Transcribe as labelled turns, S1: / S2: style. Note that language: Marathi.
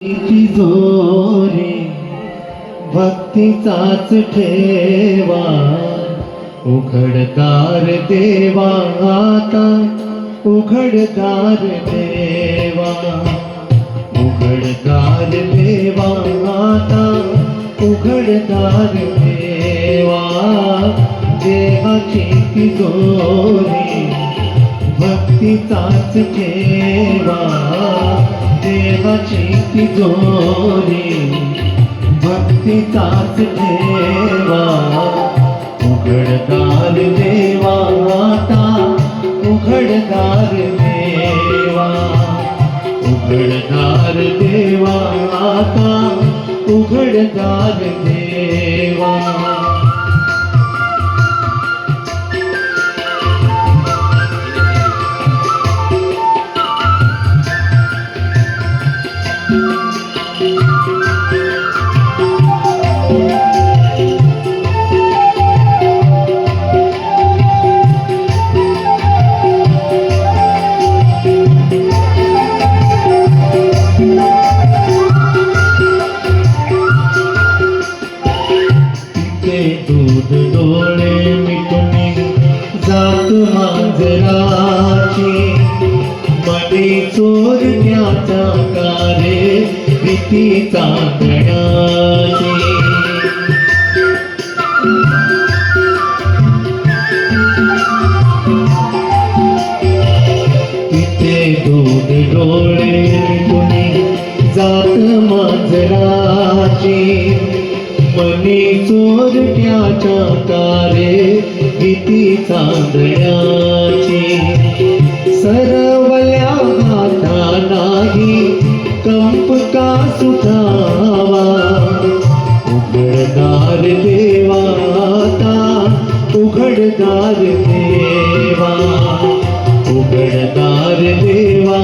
S1: तिजोरी भक्तीचाच ठेवा, उघडदार देवा आता, उघडदार देवा, उघडदार देवा आता, उघडदार देवा. देवाची तिजोरी भक्तीचाच ठेवा, देवाची तिजोरी भक्तीचाच ठेवा. उघडदार देवा आता, उघडदार देवा, उघडदार देवा आता, उघडदार देवा. दूध डोळे मिटून जात मांजराची, मनी चोरट्याच्या कारे भीती चांदण्याची. तिथे दूध डोळे मिटून जात मांजराची, मनी चोरट्याच्या तारे भीती चांदण्याची. सरवल्या हाता नाही कंप का सुटावा, उघडदार देवा आता, उघडदार देवा, उघडदार देवा